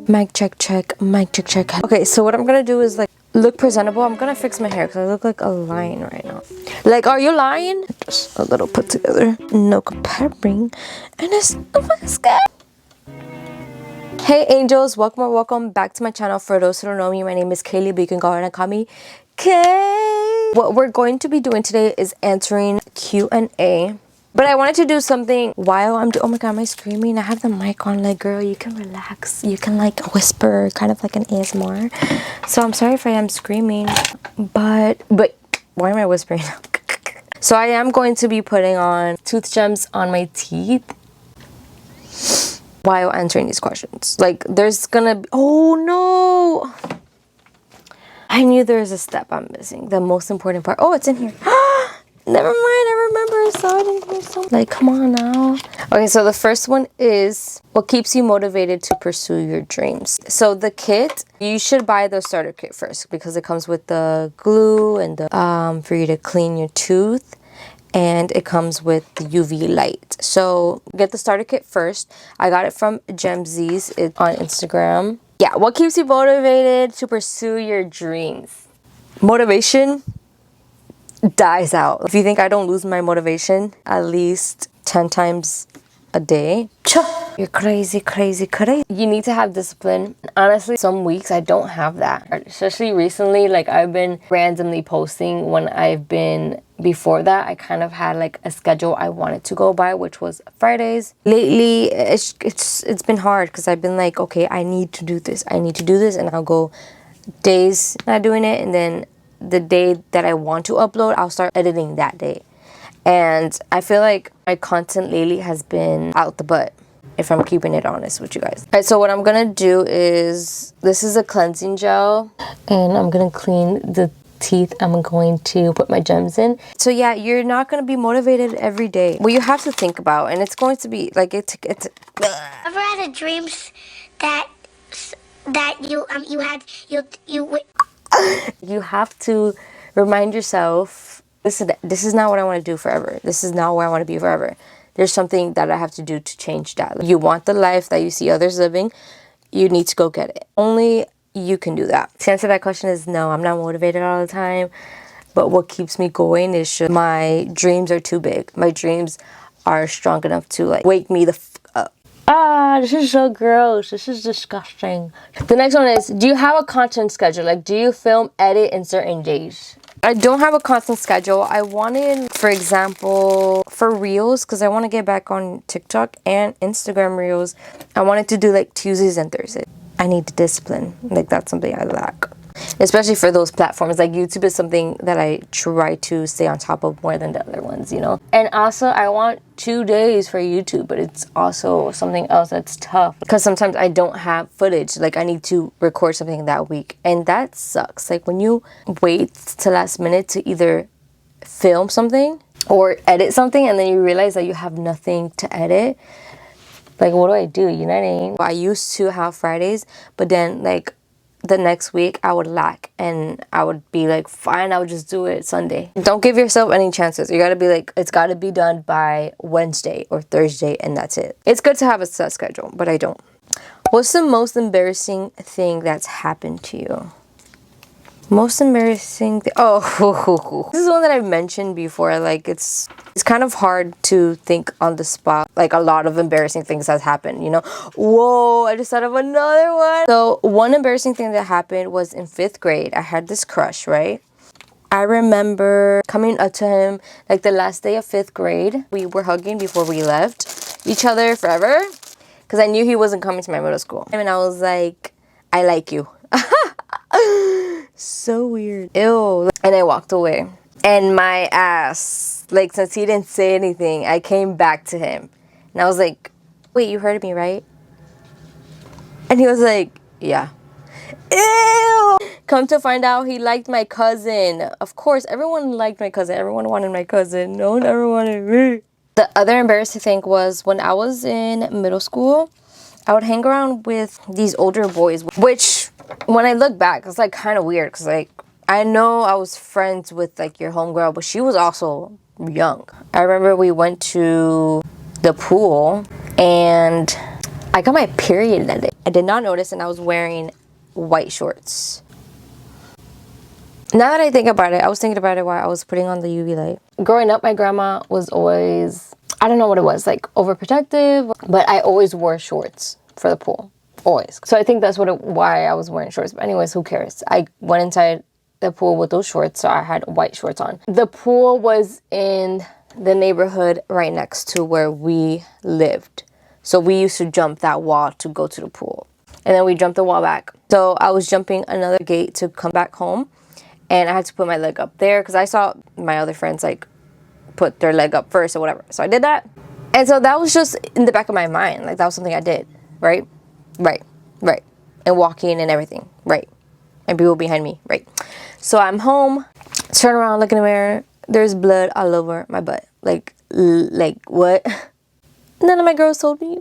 Mic check check, mic check check. Okay, so what I'm gonna do is like look presentable. I'm gonna fix my hair because I look like a lion right now. Like, are you lying? Just a little put together, no comparing, and it's fucking scared. Hey angels, welcome or welcome back to my channel. For those who don't know me, my name is Kaylee, but you can go ahead and call me Kay. What we're going to be doing today is answering Q&A. But I wanted to do something while I'm oh my god, am I screaming? I have the mic on. Like, girl, you can relax. You can like whisper, kind of like an ASMR. So I'm sorry if I am screaming, but why am I whispering? So I am going to be putting on tooth gems on my teeth while answering these questions. Like, there's gonna be, oh no, I knew there was a step I'm missing. The most important part. Oh, it's in here. Never mind, I remember I saw it in here. So, like, come on now. Okay, so the first one is, what keeps you motivated to pursue your dreams? So the kit, you should buy the starter kit first because it comes with the glue and the for you to clean your tooth, and it comes with the UV light. So get the starter kit first. I got it from Gemsies. It's on Instagram. Yeah, what keeps you motivated to pursue your dreams? Motivation dies out. If you think I don't lose my motivation at least 10 times a day, you're crazy, crazy, crazy. You need to have discipline. Honestly, some weeks I don't have that. Especially recently, like, I've been randomly posting when I've been, before that, I kind of had like a schedule I wanted to go by, which was Fridays. Lately, it's been hard because I've been like, okay, I need to do this. I need to do this, and I'll go days not doing it, and then the day that I want to upload, I'll start editing that day. And I feel like my content lately has been out the butt, if I'm keeping it honest with you guys. Alright, so what I'm gonna do is, this is a cleansing gel, and I'm gonna clean the teeth. I'm going to put my gems in. So yeah, you're not gonna be motivated every day. What you have to think about, and it's going to be like, it's ever had a dreams that you have to remind yourself, this is not what I want to do forever. This is not where I want to be forever. There's something that I have to do to change that. You want the life that you see others living, you need to go get it. Only you can do that. To answer that question is no, I'm not motivated all the time. But what keeps me going is just my dreams are too big. My dreams are strong enough to like wake me the f up. Ah, this is so gross. This is disgusting. The next one is, do you have a content schedule? Like, do you film, edit in certain days? I don't have a constant schedule. I wanted, for example, for Reels, because I want to get back on TikTok and Instagram Reels, I wanted to do like Tuesdays and Thursdays. I need discipline. Like, that's something I lack. Especially for those platforms. Like, YouTube is something that I try to stay on top of more than the other ones, you know? And also, I want 2 days for YouTube, but it's also something else that's tough. Because sometimes I don't have footage. Like, I need to record something that week. And that sucks. Like, when you wait to last minute to either film something or edit something, and then you realize that you have nothing to edit. Like, what do? You know what I mean? I used to have Fridays, but then, like, the next week I would lack, and I would be like, fine, I would just do it Sunday. Don't give yourself any chances. You gotta be like, it's gotta be done by Wednesday or Thursday, and that's it. It's good to have a set schedule, but I don't. What's the most embarrassing thing that's happened to you? Most embarrassing thing, oh, this is one that I've mentioned before. Like, it's kind of hard to think on the spot. Like, a lot of embarrassing things has happened, you know? Whoa, I just thought of another one. So one embarrassing thing that happened was in 5th grade. I had this crush, right? I remember coming up to him like the last day of 5th grade. We were hugging before we left each other forever, because I knew he wasn't coming to my middle school. And I was like, I like you. So weird. Ew. And I walked away. And my ass, like, since he didn't say anything, I came back to him. And I was like, wait, you heard me, right? And he was like, yeah. Ew! Come to find out, he liked my cousin. Of course, everyone liked my cousin. Everyone wanted my cousin. No one ever wanted me. The other embarrassing thing was when I was in middle school, I would hang around with these older boys, which, when I look back, it's like kind of weird, because like, I know I was friends with like your homegirl, but she was also young. I remember we went to the pool, and I got my period that day. I did not notice, and I was wearing white shorts. Now that I think about it, I was thinking about it while I was putting on the UV light. Growing up, my grandma was always, I don't know what it was, like overprotective, but I always wore shorts for the pool. Always. So I think that's why I was wearing shorts. But anyways, who cares? I went inside the pool with those shorts, so I had white shorts on. The pool was in the neighborhood right next to where we lived. So we used to jump that wall to go to the pool. And then we jumped the wall back. So I was jumping another gate to come back home. And I had to put my leg up there because I saw my other friends like put their leg up first or whatever. So I did that. And so that was just in the back of my mind. Like that was something I did, right? Right. And walking and everything, right? And people behind me, right? So I'm home, turn around, look in the mirror. There's blood all over my butt. Like what? None of my girls told me.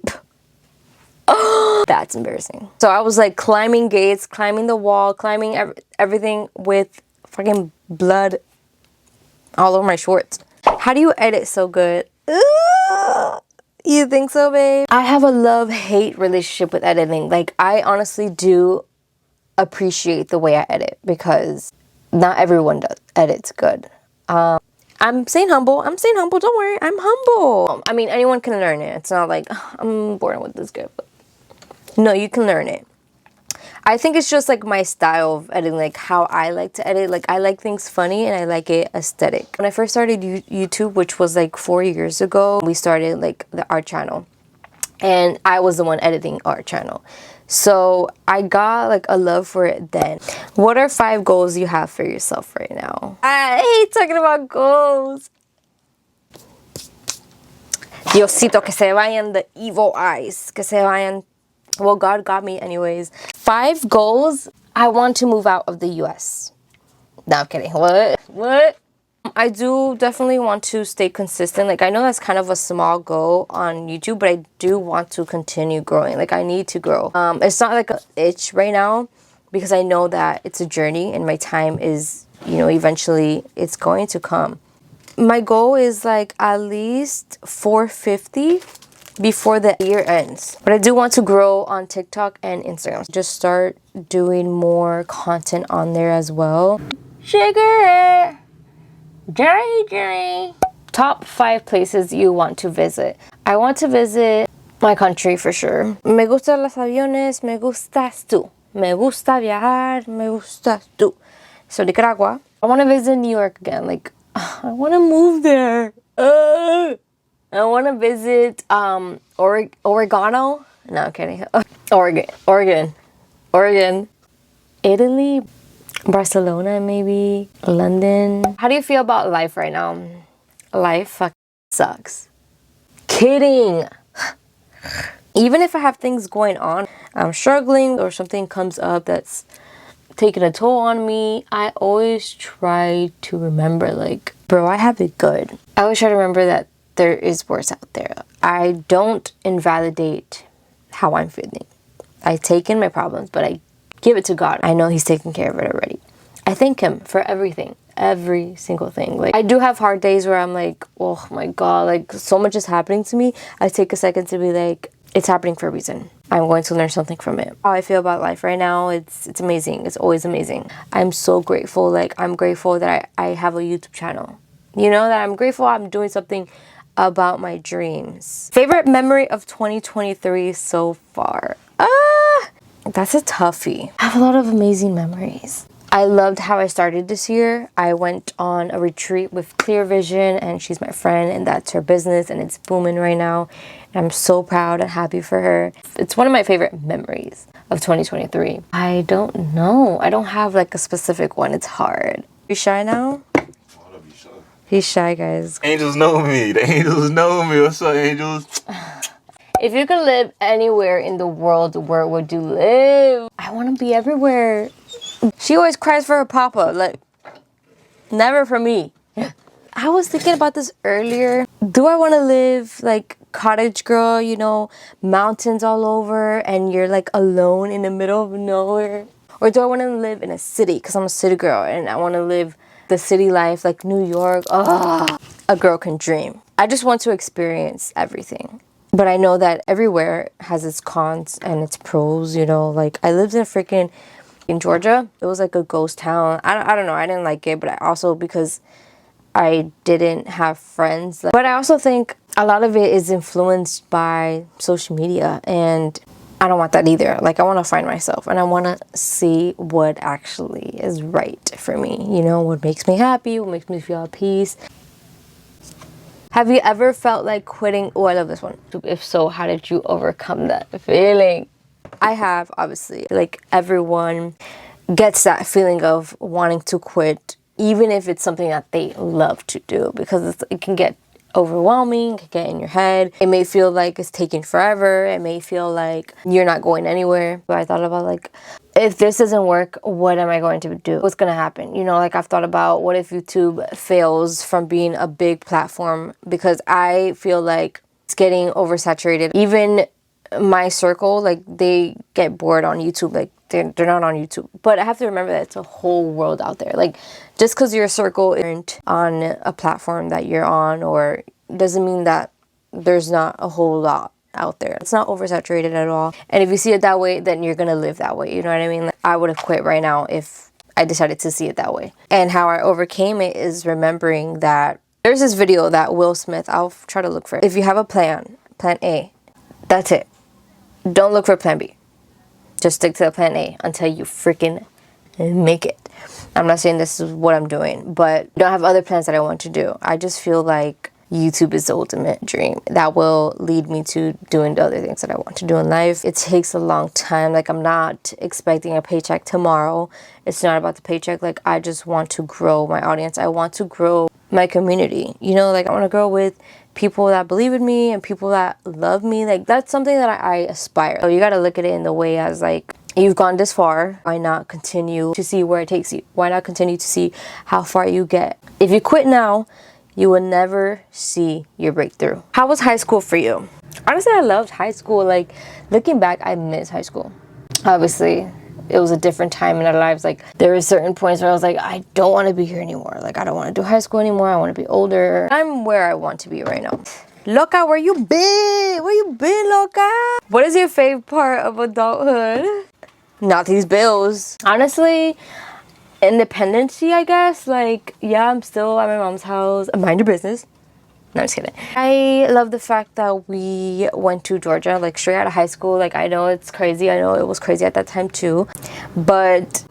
Oh, that's embarrassing. So I was like climbing gates, climbing the wall, climbing everything with fucking blood all over my shorts. How do you edit so good? You think so, babe? I have a love-hate relationship with editing. Like, I honestly do appreciate the way I edit because not everyone edits good. I'm saying humble. Don't worry. I'm humble. I mean, anyone can learn it. It's not like, I'm born with this gift. No, you can learn it. I think it's just like my style of editing, like how I like to edit. Like I like things funny and I like it aesthetic. When I first started YouTube, which was like 4 years ago, we started like the art channel. And I was the one editing art channel. So I got like a love for it then. What are 5 goals you have for yourself right now? I hate talking about goals. Diosito, que se vayan the evil eyes. Que se vayan. Well, God got me anyways. 5 goals. I want to move out of the US. No, I'm kidding. What? I do definitely want to stay consistent. Like, I know that's kind of a small goal on YouTube, but I do want to continue growing. Like, I need to grow. It's not like an itch right now because I know that it's a journey and my time is, you know, eventually it's going to come. My goal is like at least 450 before the year ends. But I do want to grow on TikTok and Instagram. Just start doing more content on there as well. Sugar! Jerry. Top 5 places you want to visit. I want to visit my country for sure. Me gustan los aviones, me gustas tú. Me gusta viajar, me gustas tú. So Nicaragua. I want to visit New York again. Like, I want to move there. I want to visit Oregano. No, I'm kidding. Oregon. Italy. Barcelona, maybe. London. How do you feel about life right now? Life fucking sucks. Kidding. Even if I have things going on, I'm struggling or something comes up that's taking a toll on me, I always try to remember, like, bro, I have it good. I always try to remember that there is worse out there. I don't invalidate how I'm feeling. I take in my problems, but I give it to God. I know He's taking care of it already. I thank Him for everything. Every single thing. Like, I do have hard days where I'm like, oh my God, like so much is happening to me. I take a second to be like, it's happening for a reason. I'm going to learn something from it. How I feel about life right now, it's amazing. It's always amazing. I'm so grateful. Like, I'm grateful that I have a YouTube channel. You know, that I'm grateful I'm doing something about my dreams. Favorite memory of 2023 so far? That's a toughie. I have a lot of amazing memories. I loved how I started this year. I went on a retreat with Clear Vision, and she's my friend, and that's her business, and it's booming right now. And I'm so proud and happy for her. It's one of my favorite memories of 2023. I don't know. I don't have like a specific one. It's hard. You shy now? He's shy, guys. Angels know me. The angels know me. What's up, angels? If you could live anywhere in the world, where would you live? I want to be everywhere. She always cries for her papa, like, never for me. I was thinking about this earlier. Do I want to live like cottage girl, you know, mountains all over, and you're like alone in the middle of nowhere? Or do I want to live in a city? Because I'm a city girl and I want to live the city life like New York. A girl can dream. I just want to experience everything. But I know that everywhere has its cons and its pros, you know. Like, I lived in Georgia. It was like a ghost town. I don't know. I didn't like it, but I also, because I didn't have friends. But I also think a lot of it is influenced by social media, and I don't want that either. Like, I want to find myself, and I want to see what actually is right for me. You know, what makes me happy, what makes me feel at peace. Have you ever felt like quitting? Oh, I love this one. If so, how did you overcome that feeling? I have, obviously. Like, everyone gets that feeling of wanting to quit, even if it's something that they love to do, because it can get overwhelming, it can get in your head. It may feel like it's taking forever. It may feel like you're not going anywhere. But I thought about, like, if this doesn't work, what am I going to do? What's going to happen? You know, like, I've thought about, what if YouTube fails from being a big platform? Because I feel like it's getting oversaturated. Even my circle, like, they get bored on YouTube. Like, they're not on YouTube. But I have to remember that it's a whole world out there. Like, just because your circle isn't on a platform that you're on, or doesn't mean that there's not a whole lot out there. It's not oversaturated at all. And if you see it that way, then you're gonna live that way. You know what I mean? Like, I would have quit right now if I decided to see it that way. And how I overcame it is remembering that there's this video that Will Smith, I'll try to look for it. If you have a plan A, that's it. Don't look for plan B. Just stick to the plan A until you freaking make it. I'm not saying this is what I'm doing, but I don't have other plans that I want to do. I just feel like YouTube is the ultimate dream that will lead me to doing the other things that I want to do in life. It takes a long time. Like, I'm not expecting a paycheck tomorrow. It's not about the paycheck. Like, I just want to grow my audience. I want to grow my community. You know, like, I want to grow with people that believe in me and people that love me. Like, that's something that I aspire. So you got to look at it in the way as, like, you've gone this far. Why not continue to see where it takes you? Why not continue to see how far you get? If you quit now, you will never see your breakthrough. How was high school for you? Honestly, I loved high school. Like, looking back, I miss high school. Obviously, it was a different time in our lives. Like, there were certain points where I was like, I don't want to be here anymore. Like, I don't want to do high school anymore. I want to be older. I'm where I want to be right now. Loca, where you been? Where you been, Loca? What is your favorite part of adulthood? Not these bills. Honestly, independency, I guess. Like, yeah, I'm still at my mom's house. Mind your business. No, I'm just kidding. I love the fact that we went to Georgia, like, straight out of high school. Like, I know it's crazy. I know it was crazy at that time too. But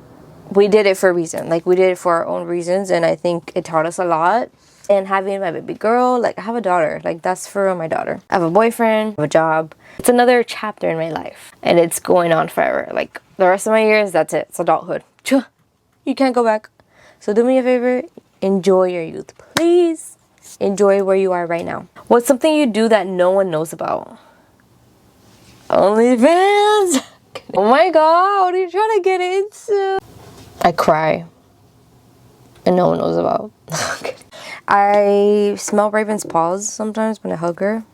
we did it for a reason. Like, we did it for our own reasons. And I think it taught us a lot. And having my baby girl, like, I have a daughter. Like, that's for real, my daughter. I have a boyfriend, I have a job. It's another chapter in my life. And it's going on forever. Like, the rest of my years, that's it. It's adulthood. You can't go back. So do me a favor, enjoy your youth, please. Enjoy where you are right now. What's something you do that no one knows about? OnlyFans. Oh my god, what are you trying to get into? I cry, and no one knows about. I smell Raven's paws sometimes when I hug her.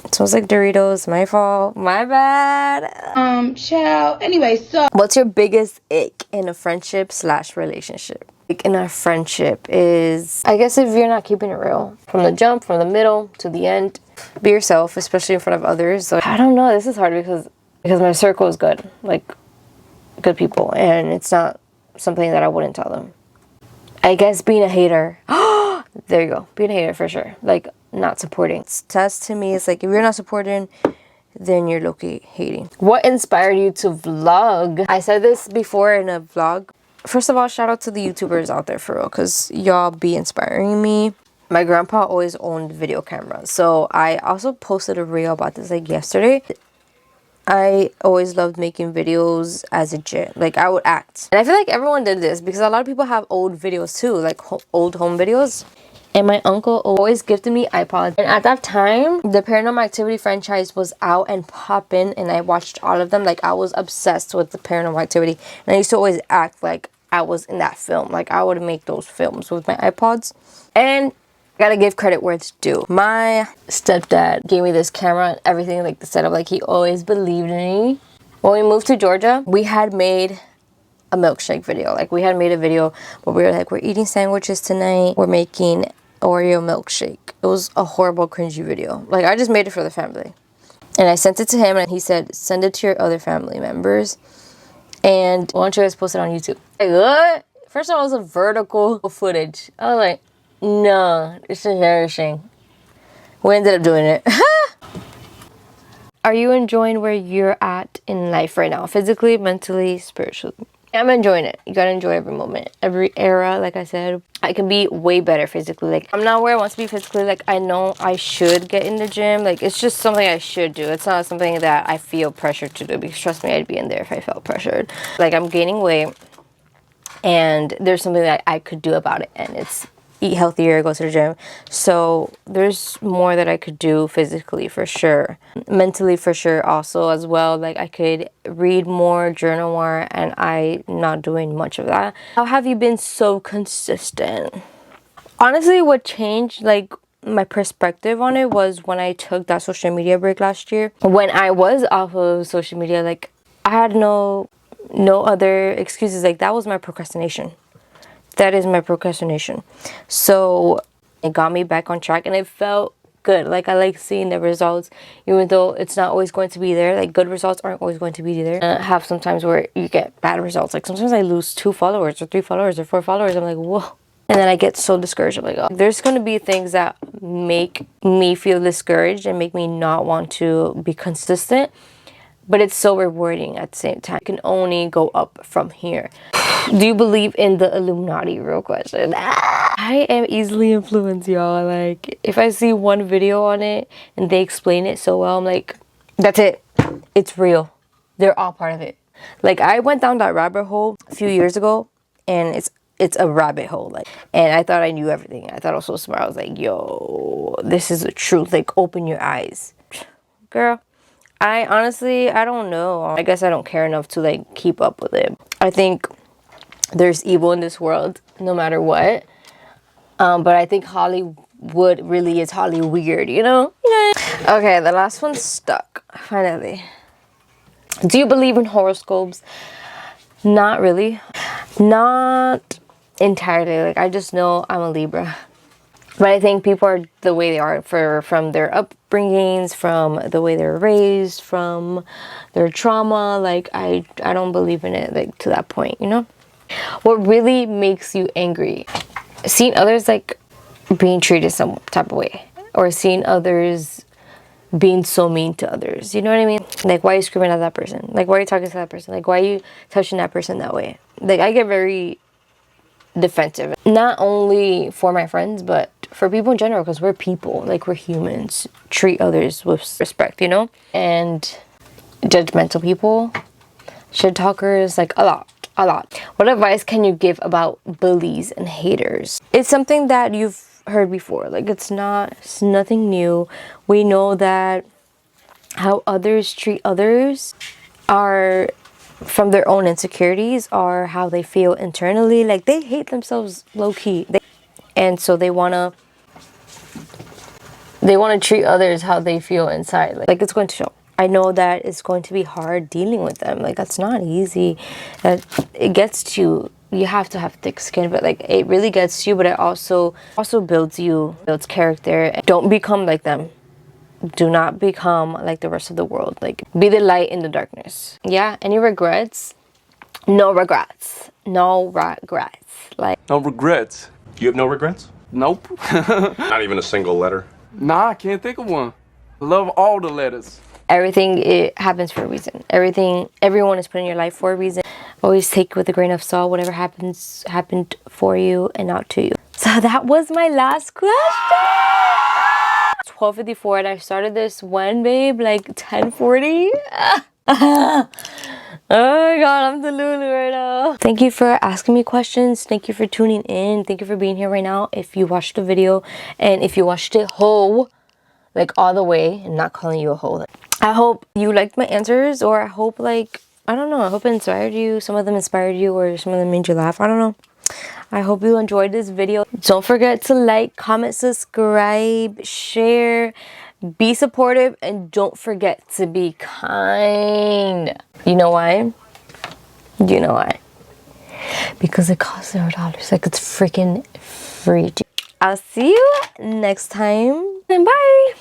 It smells like Doritos. My fault. My bad. Ciao. Anyway, so what's your biggest ick in a friendship / relationship? Like, in a friendship is, I guess, if you're not keeping it real from the jump, from the middle to the end. Be yourself, especially in front of others. So I don't know. This is hard because my circle is good, like, good people, and it's not something that I wouldn't tell them. I guess being a hater. There you go. Being a hater for sure. Like, not supporting. That's, to me, it's like, if you're not supporting, then you're low-key hating. What inspired you to vlog? I said this before in a vlog. First of all, shout out to the YouTubers out there for real, because y'all be inspiring me. My grandpa always owned video cameras. So I also posted a reel about this, like, yesterday. I always loved making videos as a jit. Like, I would act. And I feel like everyone did this because a lot of people have old videos too, like old home videos. And my uncle always gifted me iPods. And at that time, the Paranormal Activity franchise was out and popping, and I watched all of them. Like, I was obsessed with the Paranormal Activity. And I used to always act like I was in that film. Like, I would make those films with my iPods. And gotta give credit where it's due. My stepdad gave me this camera and everything, like the setup. Like, he always believed in me. When we moved to Georgia, we had made a milkshake video. Like, we had made a video where we were like, we're eating sandwiches tonight. We're making Oreo milkshake. It was a horrible, cringy video. Like, I just made it for the family. And I sent it to him, and he said, send it to your other family members. And why don't you guys post it on YouTube? Like, what? First of all, it was a vertical footage. I was like, no, it's embarrassing. We ended up doing it. Are you enjoying where you're at in life right now? Physically, mentally, spiritually? I'm enjoying it. You gotta enjoy every moment, every era. Like I said, I can be way better physically. Like, I'm not where I want to be physically. Like, I know I should get in the gym. Like, it's just something I should do. It's not something that I feel pressured to do, because trust me, I'd be in there if I felt pressured. Like, I'm gaining weight, and there's something that I could do about it, and it's eat healthier, go to the gym. So there's more that I could do physically, for sure. Mentally, for sure, also as well. Like, I could read more, journal more, and I'm not doing much of that. How have you been so consistent? Honestly, what changed, like, my perspective on it was when I took that social media break last year. When I was off of social media, like, I had no other excuses. Like, that was my procrastination. That is my procrastination. So it got me back on track, and it felt good. Like, I like seeing the results, even though it's not always going to be there. Like, good results aren't always going to be there. I have sometimes where you get bad results. Like, sometimes I lose 2 followers or 3 followers or 4 followers. I'm like, whoa. And then I get so discouraged. I'm like, oh, there's going to be things that make me feel discouraged and make me not want to be consistent. But it's so rewarding at the same time. You can only go up from here. Do you believe in the Illuminati? Real question. I am easily influenced, y'all. Like, if I see one video on it and they explain it so well, I'm like, that's it. It's real. They're all part of it. Like, I went down that rabbit hole a few years ago, and it's a rabbit hole. Like, and I thought I knew everything. I thought I was so smart. I was like, yo, this is the truth. Like, open your eyes. Girl, I honestly, I don't know. I guess I don't care enough to, like, keep up with it. I think there's evil in this world, no matter what. But I think Hollywood really is Holly weird, you know? Okay, the last one's stuck, finally. Do you believe in horoscopes? Not really. Not entirely. Like, I just know I'm a Libra. But I think people are the way they are from their upbringings, from the way they're raised, from their trauma. Like, I don't believe in it, like, to that point, you know? What really makes you angry? Seeing others, like, being treated some type of way, or seeing others being so mean to others. You know what I mean? Like, why are you screaming at that person? Like, why are you talking to that person? Like, why are you touching that person that way? Like, I get very defensive, not only for my friends, but for people in general, because we're people. Like, we're humans. Treat others with respect, you know? And judgmental people, shit talkers, like, a lot. What advice can you give about bullies and haters? It's something that you've heard before. Like, it's nothing new. We know that how others treat others are from their own insecurities, or how they feel internally. Like, they hate themselves low-key. And so they want to treat others how they feel inside. Like, it's going to show. I know that it's going to be hard dealing with them. Like, that's not easy. It gets to you. You have to have thick skin, but, like, it really gets to you. But it also builds you, builds character. Don't become like them. Do not become like the rest of the world. Like, be the light in the darkness. Yeah. Any regrets? No regrets. No regrets. Like, no regrets. You have no regrets? Nope. Not even a single letter? Nah, I can't think of one. I love all the letters. everything, it happens for a reason. Everyone is put in your life for a reason. Always take with a grain of salt whatever happened for you and not to you. So that was my last question. 12:54 and I started this when, babe? Like 10:40? Oh my god, I'm the Lulu right now. Thank you for asking me questions. Thank you for tuning in. Thank you for being here right now. If you watched the video and if you watched it whole, like all the way, and not calling you a hoe. I hope you liked my answers, or I hope, like, I don't know, I hope it inspired you. Some of them inspired you, or some of them made you laugh. I don't know. I hope you enjoyed this video. Don't forget to like, comment, subscribe, share, be supportive, and don't forget to be kind. You know why? You know why? Because it costs $0. Like, it's freaking free. I'll see you next time. And bye.